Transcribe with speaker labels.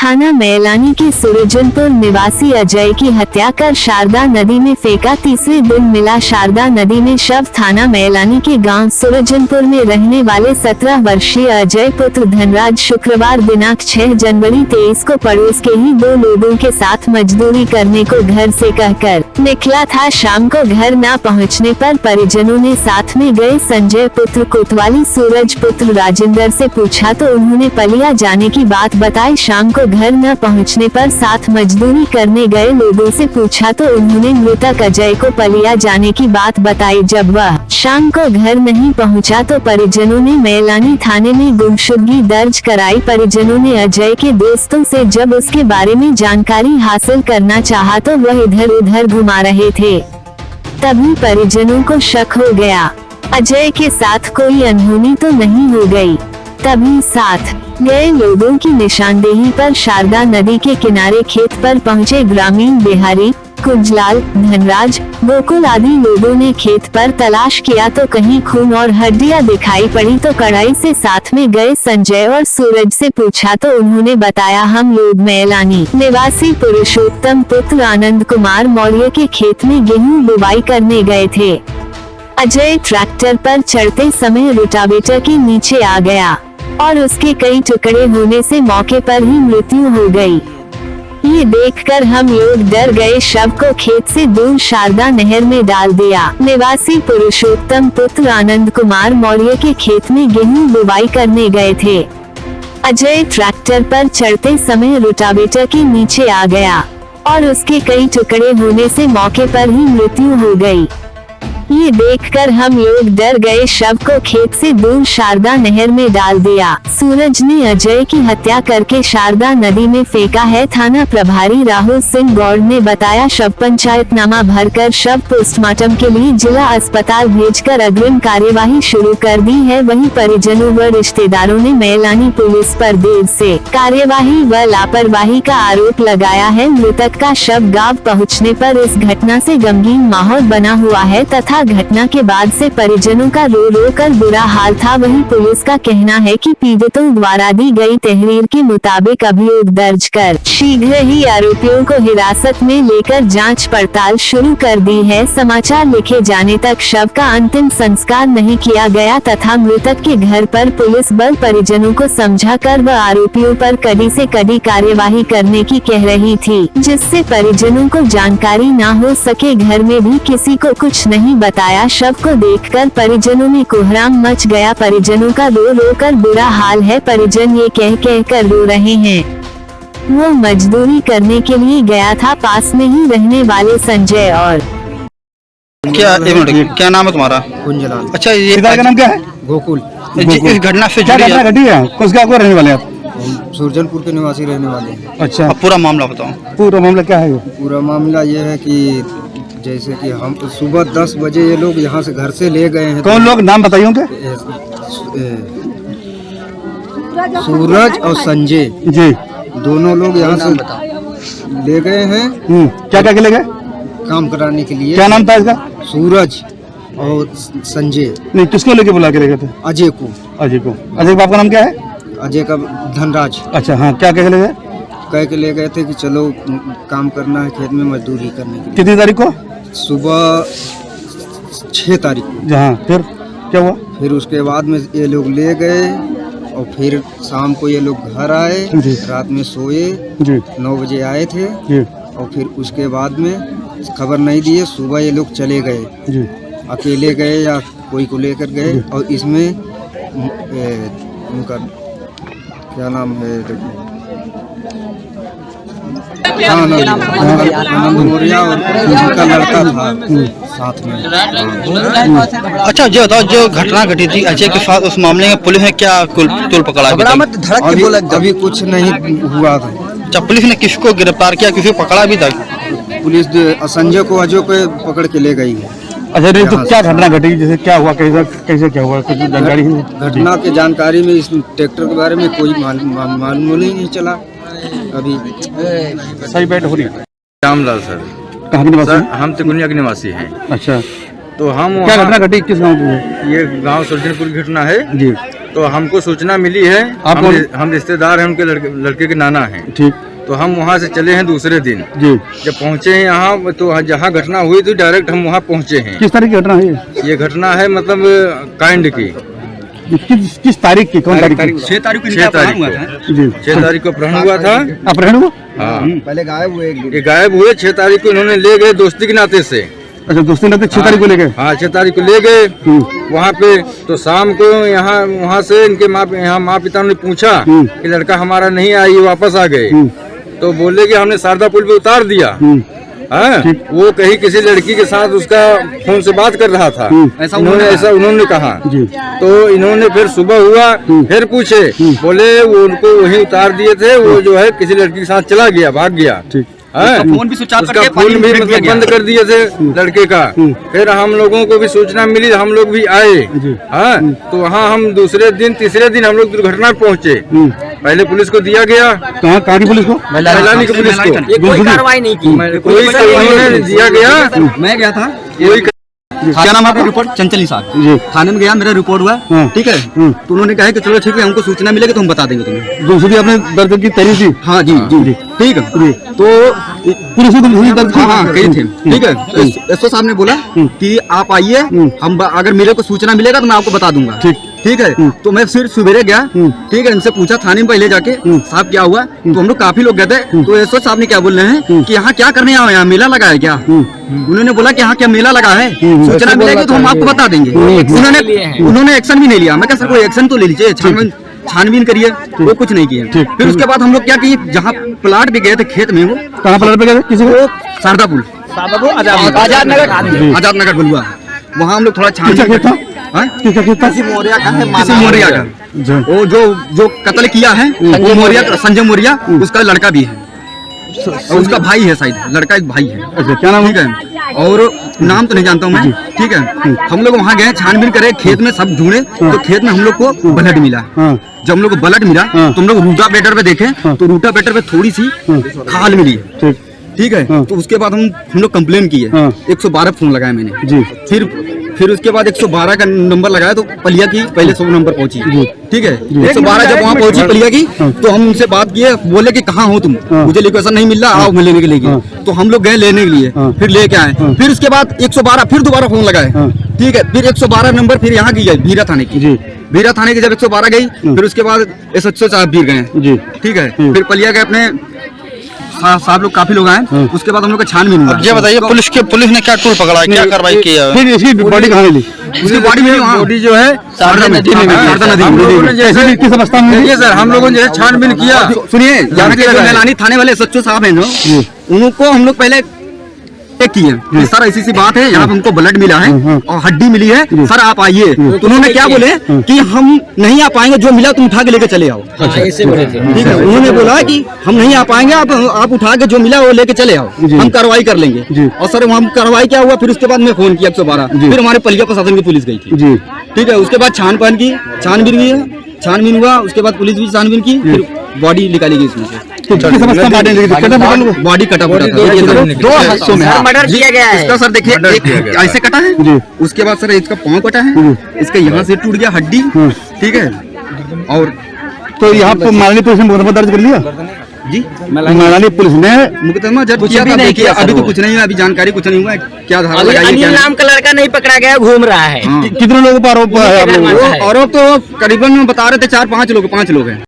Speaker 1: थाना मैलानी के सुरजनपुर निवासी अजय की हत्या कर शारदा नदी में फेंका। तीसरे दिन मिला शारदा नदी में शव। थाना मैलानी के गांव सुरजनपुर में रहने वाले 17 वर्षीय अजय पुत्र धनराज शुक्रवार दिनांक 6 जनवरी 23 को पड़ोस के ही 2 लोगों के साथ मजदूरी करने को घर से कहकर निकला था। शाम को घर न पहुंचने पर परिजनों ने साथ में गए संजय पुत्र कोतवाली सूरज पुत्र राजेंद्र से पूछा तो उन्होंने पलिया जाने की बात बताई। शाम को घर न पहुंचने पर साथ मजदूरी करने गए लोगों से पूछा तो उन्होंने मृतक अजय को पलिया जाने की बात बताई। जब वह शाम को घर नहीं पहुंचा तो परिजनों ने मैलानी थाने में गुमशुदगी दर्ज कराई। परिजनों ने अजय के दोस्तों से जब उसके बारे में जानकारी हासिल करना चाहा तो वह इधर उधर घुमा रहे थे। तभी परिजनों को शक हो गया अजय के साथ कोई अनहोनी तो नहीं हो गई। तभी साथ गए लोगों की निशानदेही पर शारदा नदी के किनारे खेत पर पहुंचे ग्रामीण बिहारी कुंजलाल धनराज गोकुल आदि लोगों ने खेत पर तलाश किया तो कहीं खून और हड्डियां दिखाई पड़ी तो कड़ाई से साथ में गए संजय और सूरज से पूछा तो उन्होंने बताया हम लोग मैलानी निवासी पुरुषोत्तम पुत्र आनंद कुमार मौर्य के खेत में गेहूं बुवाई करने गए थे। अजय ट्रैक्टर पर चढ़ते समय रोटावेटर के नीचे आ गया और उसके कई टुकड़े होने से मौके पर ही मृत्यु हो गई। ये देखकर हम लोग डर गए। शव को खेत से दूर शारदा नहर में डाल दिया। निवासी पुरुषोत्तम पुत्र आनंद कुमार मौर्य के खेत में गेहूं बुवाई करने गए थे। अजय ट्रैक्टर पर चढ़ते समय रोटावेटर के नीचे आ गया और उसके कई टुकड़े होने से मौके पर ही मृत्यु हो गई। ये देखकर हम लोग डर गए। शव को खेत से दूर शारदा नहर में डाल दिया। सूरज ने अजय की हत्या करके शारदा नदी में फेंका है। थाना प्रभारी राहुल सिंह गौड़ ने बताया शव पंचायतनामा भरकर शव पोस्टमार्टम के लिए जिला अस्पताल भेजकर अग्रिम कार्यवाही शुरू कर दी है। वहीं परिजनों व रिश्तेदारों ने मैलानी पुलिस पर देर से कार्यवाही व लापरवाही का आरोप लगाया है। मृतक का शव गांव पहुँचने पर इस घटना से गमगीन माहौल बना हुआ है तथा घटना के बाद से परिजनों का रो रो कर बुरा हाल था। वहीं पुलिस का कहना है कि पीड़ितों द्वारा दी गई तहरीर के मुताबिक अभियोग दर्ज कर शीघ्र ही आरोपियों को हिरासत में लेकर जांच पड़ताल शुरू कर दी है। समाचार लिखे जाने तक शव का अंतिम संस्कार नहीं किया गया तथा मृतक के घर पर पुलिस बल परिजनों को समझाकर व आरोपियों पर कड़ी से कड़ी कार्यवाही करने की कह रही थी, जिससे परिजनों को जानकारी न हो सके। घर में भी किसी को कुछ नहीं बताया। शव को देखकर परिजनों में कोहराम मच गया। परिजनों का रो रो कर बुरा हाल है। परिजन ये कह कर रो रहे हैं वो मजदूरी करने के लिए गया था। पास में ही रहने वाले संजय और
Speaker 2: क्या नाम है तुम्हारा?
Speaker 3: कुंजलाल।
Speaker 2: अच्छा, ये
Speaker 3: पिता का नाम क्या है? गोकुल।
Speaker 2: इस घटना से
Speaker 3: क्या घटना घटी है? किस गाँव को रहने वाले आप?
Speaker 4: सुरजनपुर के निवासी रहने वाले हैं।
Speaker 3: अच्छा,
Speaker 2: अब पूरा मामला बताओ।
Speaker 3: पूरा मामला क्या है?
Speaker 4: पूरा मामला ये है कि जैसे कि हम सुबह 10 बजे ये लोग यहाँ से घर से ले गए हैं।
Speaker 3: कौन लोग, नाम बताइए उनके?
Speaker 4: सूरज और संजय
Speaker 3: जी,
Speaker 4: दोनों लोग यहाँ से ले गए हैं।
Speaker 3: क्या क्या ले गए?
Speaker 4: काम कराने के लिए।
Speaker 3: क्या नाम था इसका? सूरज
Speaker 4: और संजय।
Speaker 3: नहीं, किसको लेके बुला के ले गए थे?
Speaker 4: अजय को।
Speaker 3: अजय को। अजय बाप का नाम क्या है?
Speaker 4: अजय का धनराज।
Speaker 3: अच्छा, हाँ, क्या क्या ले गए?
Speaker 4: कह के ले गए थे कि चलो काम करना है खेत में, मजदूरी करने के लिए।
Speaker 3: कितनी तारीख को?
Speaker 4: सुबह 6 तारीख को।
Speaker 3: जहाँ फिर क्या हुआ?
Speaker 4: फिर उसके बाद में ये लोग ले गए और फिर शाम को ये लोग घर आए। रात में सोए जी। 9 बजे आए थे जी। और फिर उसके बाद में खबर नहीं दिए। सुबह ये लोग चले गए जी। अकेले गए या कोई को लेकर गए। और इसमें उनका क्या नाम है, आनंद मौर्य और उनका लड़का था साथ में।
Speaker 2: अच्छा, जो बताओ, जो घटना घटी थी अजय के साथ, उस मामले में पुलिस ने क्या तुल पकड़ा?
Speaker 4: अभी कुछ नहीं हुआ था।
Speaker 2: अच्छा, पुलिस ने किसको गिरफ्तार किया, किसी को पकड़ा भी था?
Speaker 4: पुलिस संजय को अजय को पकड़ के ले गई है।
Speaker 3: अच्छा, तो क्या घटना घटी, जैसे क्या हुआ, कैसे क्या हुआ, कुछ जानकारी?
Speaker 4: घटना की जानकारी में इस ट्रैक्टर के बारे में कोई मालूम ही नहीं चला अभी।
Speaker 3: सही बैठ हो रही है।
Speaker 5: रामलाल सर।
Speaker 3: कहाँ के निवासी?
Speaker 5: हम तिकुनिया के निवासी हैं।
Speaker 3: अच्छा,
Speaker 5: तो हम
Speaker 3: क्या घटना घटी, किस गाँव की?
Speaker 5: ये गांव सुरजनपुर की घटना है
Speaker 3: जी।
Speaker 5: तो हमको सूचना मिली है, हम रिश्तेदार हैं, उनके लड़के के नाना हैं।
Speaker 3: ठीक।
Speaker 5: तो हम वहाँ से चले हैं दूसरे दिन
Speaker 3: जी।
Speaker 5: जब पहुँचे हैं यहाँ, तो जहाँ घटना हुई थी डायरेक्ट हम वहाँ पहुँचे हैं।
Speaker 3: किस तारीख की घटना है
Speaker 5: ये घटना है मतलब काइंड की।
Speaker 3: किस तारीख की? कौन तारीख?
Speaker 2: 6 तारीख को
Speaker 5: 6 तारीख को
Speaker 3: जी।
Speaker 5: 6 तारीख को अपहरण हुआ था।
Speaker 3: अपहरण हुआ?
Speaker 5: हाँ,
Speaker 4: पहले गायब हुए,
Speaker 5: ये गायब हुए 6 तारीख को इन्होंने ले गए दोस्ती के नाते से।
Speaker 3: अच्छा, दोस्ती नाते 6 तारीख को ले गए?
Speaker 5: हाँ, 6 तारीख को ले गए वहाँ पे। तो शाम को यहाँ वहाँ से इनके माँ पिता ने पूछा कि लड़का हमारा नहीं आया, ये वापस आ गए। तो बोले कि हमने शारदा पुल पे उतार दिया। हाँ, वो कहीं किसी लड़की के साथ उसका फोन से बात कर रहा था, ऐसा उन्होंने कहा। तो इन्होंने फिर सुबह हुआ, फिर पूछे, बोले वो उनको वहीं उतार दिए थे, वो जो है किसी लड़की के साथ चला गया, भाग गया। फोन भी स्विच ऑफ करके फोन भी मतलब बंद कर दिए थे लड़के का। फिर हम लोगों को भी सूचना मिली, हम लोग भी आए। हाँ, तो वहाँ हम दूसरे दिन तीसरे दिन हम लोग दुर्घटना पहुँचे। पहले पुलिस को दिया गया।
Speaker 3: कहाँ की पुलिस को?
Speaker 5: मैलानी की पुलिस को।
Speaker 2: कोई कार्रवाई नहीं की,
Speaker 5: कोई उन्होंने दिया गया।
Speaker 2: मैं गया था।
Speaker 5: कोई
Speaker 2: क्या नाम है आपका? रिपोर्ट चंचल निषाद।
Speaker 3: जी।
Speaker 2: थाने में गया, मेरा रिपोर्ट हुआ। ठीक है, तो उन्होंने कहा कि चलो ठीक है, हमको सूचना मिलेगी तो हम बता देंगे तुम्हें।
Speaker 3: दूसरी आपने दर्ज की तैयारी थी?
Speaker 2: हाँ जी जी जी, ठीक है। तो
Speaker 3: पुलिस को दूसरी दर्ज?
Speaker 2: हाँ कही थे। ठीक है, एसओ साहब ने बोला कि आप आइए, हम अगर मेरे को सूचना मिलेगा तो मैं आपको बता दूंगा। ठीक है। तो मैं फिर सवेरे गया। ठीक है, इनसे पूछा थाने में पहले जाके, साहब क्या हुआ? तो हम लोग काफी लोग गए थे। तो एसओ साहब ने क्या बोल रहे हैं कि यहाँ क्या करने आए, यहाँ मेला लगा है क्या? उन्होंने बोला कि यहाँ क्या मेला लगा है, सूचना मिलेगी तो हम आपको बता देंगे। उन्होंने एक्शन भी नहीं लिया। मैं क्या सर, कोई एक्शन तो ले लीजिए, छानबीन करिए। वो कुछ नहीं किया। फिर उसके बाद हम लोग क्या किए, जहाँ प्लाट पे गए थे खेत में, वो
Speaker 3: कहाँ प्लाट पे गए थे? किसी को?
Speaker 2: शारदा पुल, आजाद नगर बलुआ, वहाँ हम लोग थोड़ा छानबीन
Speaker 3: था।
Speaker 2: किसी मोरिया का वो जो कत्ल किया है, वो मोरिया, संजय मोरिया, उसका लड़का भी है, उसका भाई है शायद, लड़का एक भाई है।
Speaker 3: अच्छा, क्या नाम?
Speaker 2: ठीक है, और नाम तो नहीं जानता हूँ मैं। ठीक है, हम लोग वहाँ गए, छानबीन करे, खेत में सब ढूंढे। तो खेत में हम लोग को ब्लड मिला। जब हम लोग को ब्लड मिला तो हम लोग रूटा बेटर पे देखे, तो रूटा बेटर पे थोड़ी सी खाल मिली। ठीक है, तो उसके बाद हम लोग कंप्लेन किए। 112 फोन लगाया मैंने जी। फिर उसके बाद 112 का नंबर लगाया, तो पलिया की पहले 100 नंबर पहुंची। ठीक है, 112 जब वहाँ पहुंची पलिया की, तो हम उनसे बात किए, बोले कि कहाँ हो तुम, मुझे लोकेशन नहीं मिल रहा, आओ मैं लेने के लिए। तो हम लोग गए लेने के लिए, फिर लेके आए। फिर उसके बाद 112 फिर दोबारा फोन लगाए। ठीक है, फिर 112 नंबर फिर यहाँ की गई, भीरा थाने की। भीरा थाने की जब 112 गई, फिर उसके बाद SHO साहब भी गए। ठीक है, फिर पलिया गए अपने साहब लोग, काफी लोग आए। उसके बाद हम लोग का छानबीन हुआ। ये बताइए, पुलिस ने क्या टूल पकड़ा है, क्या कार्रवाई की है?
Speaker 3: फिर इसकी बॉडी कहाँ मिली?
Speaker 2: उसकी बॉडी मिली,
Speaker 5: बॉडी जो है
Speaker 2: शारदा नदी में।
Speaker 3: किस अवस्था में?
Speaker 5: देखिए सर, हम लोगों ने छानबीन किया।
Speaker 2: सुनिए, यहाँ के जो मैलानी थाने वाले SHO साहब हैं जो, उनको हम लोग पहले चेक किए, सर ऐसी सी बात है, यहाँ पे हमको ब्लड मिला है और हड्डी मिली है, सर आप आइए। तो उन्होंने क्या बोले कि हम नहीं आ पाएंगे, जो मिला तुम उठा के लेके चले आओ। ऐसे बोले थे। ठीक है, उन्होंने बोला कि हम नहीं आ पाएंगे, आप उठा के जो मिला वो लेके चले आओ, हम कार्रवाई कर लेंगे। और सर वहाँ कार्रवाई क्या हुआ, फिर उसके बाद मैं फोन किया 112, फिर हमारे पलिया प्रशासन की पुलिस गई थी। ठीक है, उसके बाद छानबीन हुआ, उसके बाद पुलिस भी छानबीन की, फिर बॉडी निकाली गई इसमें से। बॉडी कटा फटा था, 2 हिस्सों में मर्डर किया गया है। इसका सर देखिए, एक ऐसे कटा है, उसके बाद सर इसका पाँव कटा है, इसका यहाँ से टूट गया हड्डी। ठीक है, और
Speaker 3: तो यहाँ पर मैलानी पुलिस ने मुकदमा दर्ज कर लिया
Speaker 2: जी।
Speaker 3: मैलानी पुलिस ने
Speaker 2: मुकदमा दर्ज किया था। देखिए अभी तो कुछ नहीं हुआ, अभी जानकारी कुछ नहीं हुआ, क्या धारा लगाई है, क्या नाम का लड़का नहीं पकड़ा गया, घूम रहा है।
Speaker 3: कितने लोगों पर आरोप है?
Speaker 2: आरोप तो करीबन बता रहे थे 4-5 लोग हैं।